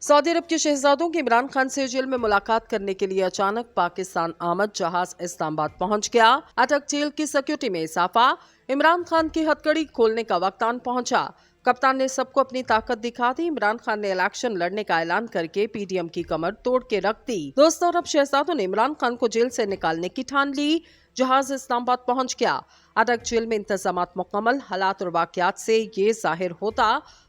Saudi अरब के शहजादों की इमरान खान से जेल में मुलाकात करने के लिए अचानक पाकिस्तान आमद जहाज इस्लामाबाद पहुंच गया। अटक जेल की सिक्योरिटी में इजाफा, इमरान खान की हथकड़ी खोलने का वक्त आन पहुंचा। कप्तान ने सबको अपनी ताकत दिखा दी। इमरान खान ने इलेक्शन लड़ने का ऐलान करके पीडीएम की कमर तोड़ के रख दी। दोस्तों, अरब शहजादों ने इमरान खान को जेल से निकालने की ठान ली। जहाज इस्लामाबाद पहुंच गया। अटक जेल में इंतजामात मुकम्मल। हालात और वाकयात से ये जाहिर होता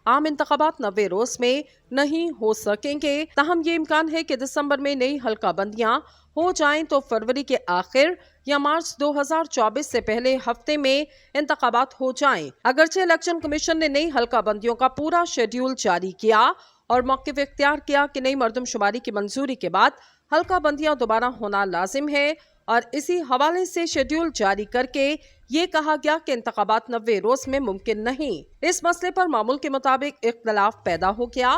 आम इंतखाबात 90 रोज में नहीं हो सकेंगे। ताहम ये इम्कान है कि दिसंबर में नई हल्का बंदियां हो जाएं तो फरवरी के आखिर या मार्च 2024 से पहले हफ्ते में इंतखाबात हो जाएं। अगरचे इलेक्शन कमीशन ने नई हल्का बंदियों का पूरा शेड्यूल जारी किया और मौक़िफ़ इख्तियार किया कि नई मरदमशुमारी की मंजूरी के बाद हल्का बंदियां दोबारा होना लाजिम है और इसी हवाले से शेड्यूल जारी करके ये कहा गया कि इंतखाबात 90 रोज में मुमकिन नहीं। इस मसले पर मामूल के मुताबिक इख्तलाफ पैदा हो गया।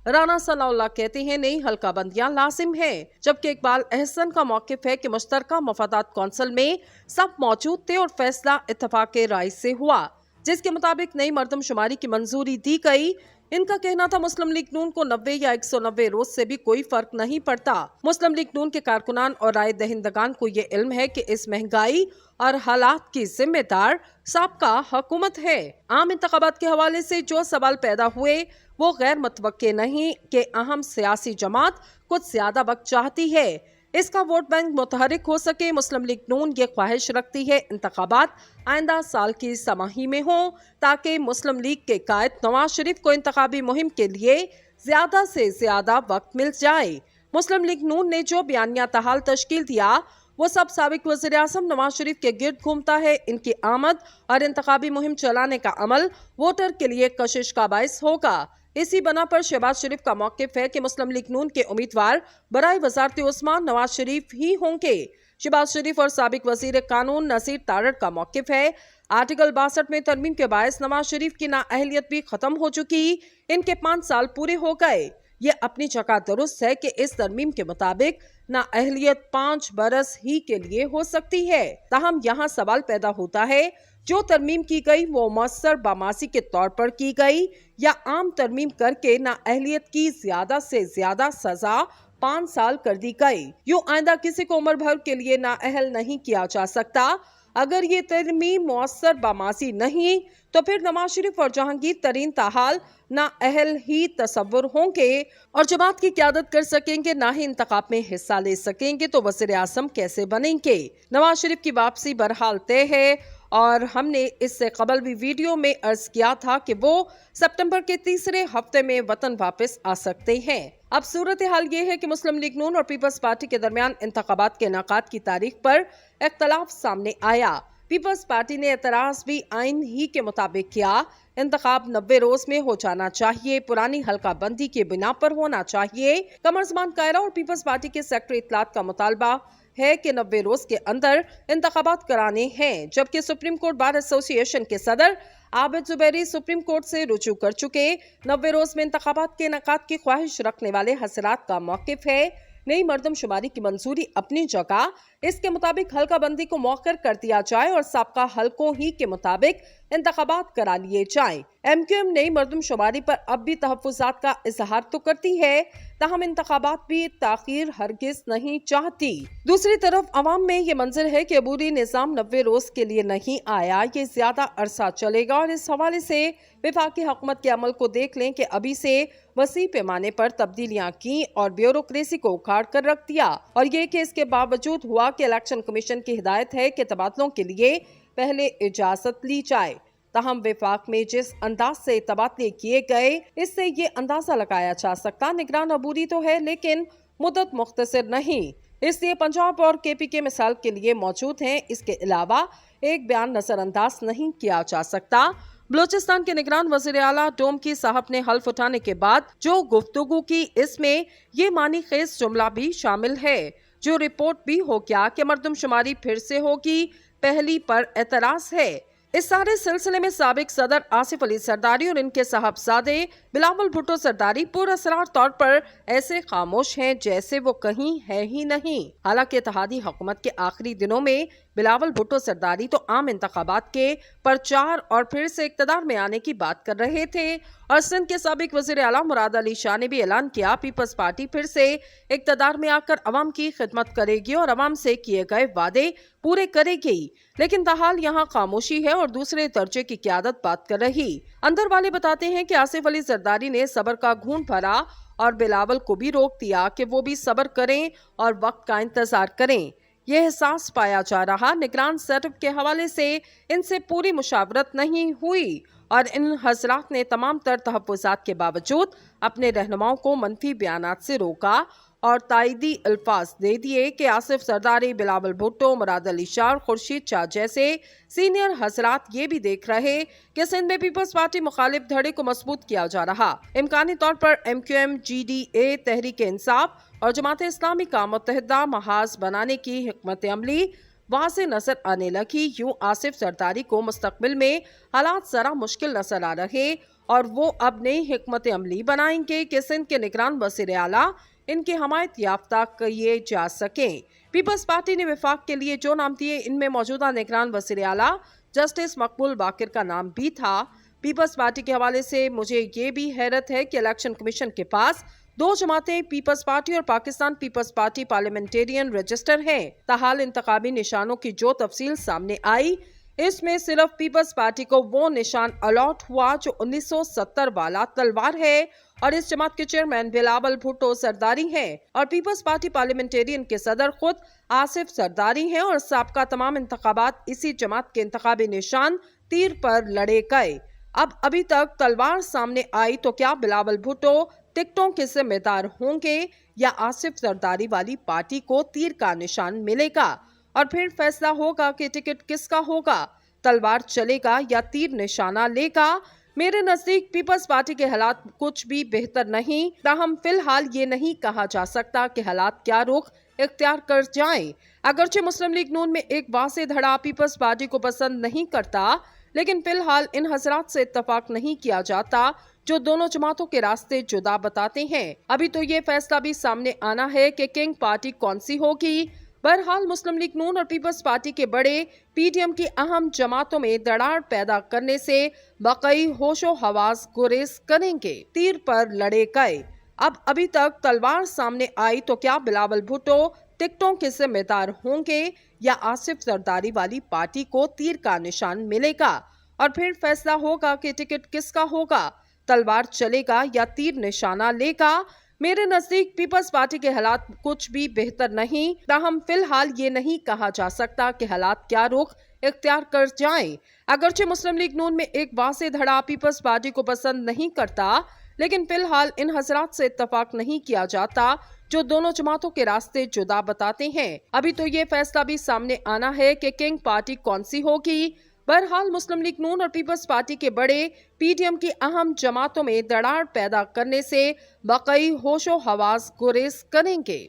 राना सनाउल्लाह कहते हैं नई हल्का बंदियां लाजिम है, जबकि इकबाल अहसन का मौक़िफ़ है कि मुश्तरका मफादात कौंसिल में सब मौजूद थे और फैसला इत्तफाक राय से हुआ, जिसके मुताबिक नई मरदमशुमारी की मंजूरी दी गई। इनका कहना था मुस्लिम लीग नून को 90 या 190 रोज से भी कोई फर्क नहीं पड़ता। मुस्लिम लीग नून के कारकुनान और राय दहिंदगान को ये इल्म है कि इस महंगाई और हालात की जिम्मेदार साबका हुकूमत है। आम इंतखाबात के हवाले से जो सवाल पैदा हुए वो गैर मुतवक्के नहीं कि अहम सियासी जमात कुछ ज्यादा वक्त चाहती है इसका वोट बैंक मुतहरिक हो सके। मुस्लिम लीग नून ये ख्वाहिश रखती है इंतखाबात आइंदा साल की समाही में हो ताकि मुस्लिम लीग के कायद नवाज शरीफ को इंतखाबी मुहिम के लिए ज्यादा से ज्यादा वक्त मिल जाए। मुस्लिम लीग नून ने जो बयानिया तहाल तश्कील दिया वो सब साबिक वज़ीर आज़म नवाज शरीफ के गिर्द घूमता है। इनकी आमद और इंतखाबी मुहिम चलाने का अमल वोटर के लिए कशिश का बाइस होगा। इसी बना पर शहबाज शरीफ का मौक़िफ़ है कि मुस्लिम लीग नून के उम्मीदवार बराए वज़ारत उस्मान नवाज शरीफ ही होंगे। शहबाज शरीफ और साबिक वज़ीर कानून नसीर तारड़ का मौक़िफ़ है आर्टिकल 62 में तरमीम के बायस नवाज शरीफ की नाअहलियत भी खत्म हो चुकी, इनके 5 साल पूरे हो गए। ये अपनी जगह दुरुस्त है कि इस तरमीम के मुताबिक नाअहलियत 5 बरस ही के लिए हो सकती है। ताहम यहाँ सवाल पैदा होता है जो तरमीम की गई वो मौसर बामासी के तौर पर की गई या आम तरमीम करके नाअहलियत की ज्यादा से ज्यादा सजा 5 साल कर दी गई। यूं आइंदा किसी को उम्र भर के लिए नाअहल नहीं किया जा सकता। अगर ये तरमीम मौसर बामासी नहीं तो फिर नवाज शरीफ और जहांगीर तरीन ताहाल नाअहल ही तसव्वुर होंगे और जमात की क़यादत कर सकेंगे, ना ही इंतखाब में हिस्सा ले सकेंगे तो वज़ीर आज़म कैसे बनेंगे। नवाज शरीफ की वापसी बहरहाल तय है और हमने इससे कबल भी वीडियो में अर्ज किया था कि वो सितंबर के तीसरे हफ्ते में वतन वापस आ सकते हैं। अब सूरत हाल ये है कि मुस्लिम लीग नून और पीपल्स पार्टी के दरमियान इंतखाबात के इनेकाद की तारीख पर इख्तलाफ सामने आया। पीपल्स पार्टी ने एतराज भी आइन ही के मुताबिक किया। इंतखाब 90 रोज में हो जाना चाहिए, पुरानी हल्का बंदी के बिना पर होना चाहिए। कमर ज़मान कायरा और पीपल्स पार्टी के सेक्रेटरी इत्तलात का मुतालबा है कि 90 रोज के अंदर इंतखाबात कराने हैं, जबकि सुप्रीम कोर्ट बार एसोसिएशन के सदर आबिद जुबैरी सुप्रीम कोर्ट से रुजू कर चुके। 90 रोज में इंतखाबात के इनेकाद की ख्वाहिश रखने वाले हजरात का मौक़िफ़ है नई मरदमशुमारी की मंजूरी अपनी जगह, इसके मुताबिक हल्का बंदी को मौखर कर दिया जाए और साबका हल्कों ही के मुताबिक इंतखाबात करा लिए जाए। एमक्यूएम नई मरदमशुमारी पर अब भी तहफ़्फ़ुज़ात का इजहार तो करती है, ताहम इंतखाबात भी ताख़ीर हरगिज़ नहीं चाहती। दूसरी तरफ अवाम में ये मंजर है कि अबूरी निज़ाम 90 रोज के लिए नहीं आया, ये ज्यादा अरसा चलेगा और इस हवाले से वफाकी हुकूमत के अमल को देख लें कि अभी से वसी पैमाने पर तब्दीलियां की और ब्यूरोक्रेसी को उखाड़ कर रख दिया और ये कि इसके बावजूद हुआ कि इलेक्शन कमीशन की हिदायत है कि तबादलों के लिए पहले इजाजत ली जाए। ताहम वफाक में जिस अंदाज से तबादले किए गए इससे ये अंदाजा लगाया जा सकता निगरान अबूरी तो है लेकिन मुद्दत मुख्तसर नहीं, इसलिए पंजाब और केपी के मिसाल के लिए मौजूद हैं। इसके अलावा एक बयान नजरअंदाज नहीं किया जा सकता। बलूचिस्तान के निगरान वज़ीर आला डोमकी साहब ने हल्फ उठाने के बाद जो गुफ्तगू की इसमें ये मानी खेज जुमला भी शामिल है जो रिपोर्ट भी हो गया कि मरदमशुमारी फिर से होगी, पहली पर एतराज है। इस सारे सिलसिले में साबिक सदर आसिफ अली सरदारी और इनके साहबजादे बिलावल भुट्टो सरदारी पुरअसरार तौर पर ऐसे खामोश हैं जैसे वो कहीं है ही नहीं। हालांकि इत्तेहादी हुकूमत के आखिरी दिनों में बिलावल भुट्टो सरदारी तो आम इंतखाबात के प्रचार और फिर से इक़्तिदार में आने की बात कर रहे थे और सिंध के साबिक वज़ीर आला मुराद अली शाह ने भी ऐलान किया, पीपल्स पार्टी फिर से इक़्तिदार में आकर अवाम की खिदमत करेगी और अवाम से किए गए वादे पूरे करेगी। लेकिन ताहाल यहाँ खामोशी है और दूसरे दर्जे की क़यादत बात कर रही। अंदर वाले बताते हैं कि आसिफ अली जरदारी ने सब्र का घूंट भरा और बिलावल को भी रोक दिया कि वो भी सब्र करें और वक्त का इंतजार करें। यह एहसास पाया जा रहा, निगरान सेटअप के हवाले से इनसे पूरी मुशावरत नहीं हुई और इन हजरात ने तमाम तर तहफ़्फ़ुज़ात के बावजूद अपने रहनुमाओं को मनफी बयानात से रोका और तायदी अल्फाज दे दिए कि आसिफ जरदारी, बिलावल भुट्टो, मुराद अली शाह, खुर्शीद शाह जैसे सीनियर हजरात ये भी देख रहे कि सिंध में पीपल्स पार्टी मुखालिफ धड़े को मजबूत किया जा रहा। इम्कानी तौर पर MQM, GDA, तहरीक इंसाफ और जमात इस्लामी का मुत्तहिदा महाज बनाने की हिकमत अमली वहां से नजर आने लगी। यूं आसिफ जरदारी को मुस्तकबिल में हालात जरा मुश्किल नजर आ रहे और वो अब नई हिकमत अमली बनाएंगे कि सिंध के निगरान वज़ीर आला इनकी हमायत याफ्ता किए जा सकें। पीपल्स पार्टी ने विफाक के लिए जो नाम दिए, इनमें मौजूदा निगरान वज़ीर आला जस्टिस मकबूल बाकिर का नाम भी था। पीपल्स पार्टी के हवाले से मुझे ये भी हैरत है कि इलेक्शन कमीशन के पास दो जमातें पीपल्स पार्टी और Pakistan Peoples Party Parliamentarian register है। ताहाल इंतखाबी निशानों की जो तफसील सामने आई, इसमें सिर्फ पीपल्स पार्टी को वो निशान अलॉट हुआ जो 1970 वाला तलवार है और इस जमात के चेयरमैन बिलावल भुट्टो जरदारी हैं और पीपल्स पार्टी पार्लियामेंटेरियन के सदर खुद आसिफ जरदारी हैं और साबका तमाम इंतखाबात इसी जमात के इंतखाबी निशान तीर पर लड़े गए। अब अभी तक तलवार सामने आई तो क्या बिलावल भुट्टो टिकटों के जिम्मेदार होंगे या आसिफ जरदारी वाली पार्टी को तीर का निशान मिलेगा और फिर फैसला होगा कि टिकट किसका होगा, तलवार चलेगा या तीर निशाना लेगा। मेरे नजदीक पीपल्स पार्टी के हालात कुछ भी बेहतर नहीं, ताहम फिलहाल ये नहीं कहा जा सकता कि हालात क्या रुख इख्तियार कर जाएं। अगरचे मुस्लिम लीग नून में एक वाज़ेह धड़ा पीपल्स पार्टी को पसंद नहीं करता, लेकिन फिलहाल इन हजरात से इत्तफाक नहीं किया जाता जो दोनों जमातों के रास्ते जुदा बताते हैं। अभी तो ये फैसला भी सामने आना है कि किंग पार्टी कौन सी होगी। बहरहाल मुस्लिम लीग नून और पीपल्स पार्टी के बड़े PDM की अहम जमातों में दरार पैदा करने से बकई होशो हवास गुरेज करेंगे। तीर पर लड़े गए। अब अभी तक तलवार सामने आई तो क्या बिलावल भुट्टो टिकटों के जिम्मेदार होंगे या आसिफ जरदारी वाली पार्टी को तीर का निशान मिलेगा और फिर फैसला होगा कि टिकट किसका होगा, तलवार चलेगा या तीर निशाना लेगा। मेरे नजदीक पीपल्स पार्टी के हालात कुछ भी बेहतर नहीं, ताहम फिलहाल ये नहीं कहा जा सकता कि हालात क्या रुख इख्तियार कर जाएं। अगरचे मुस्लिम लीग नून में एक वाज़ेह धड़ा पीपल्स पार्टी को पसंद नहीं करता, लेकिन फिलहाल इन हजरात से इत्तफाक नहीं किया जाता जो दोनों जमातों के रास्ते जुदा बताते हैं। अभी तो ये फैसला भी सामने आना है कि किंग पार्टी कौन सी होगी। बहरहाल मुस्लिम लीग नून और पीपल्स पार्टी के बड़े PDM की अहम जमातों में दरार पैदा करने से बकई होशो हवास गुरेज करेंगे।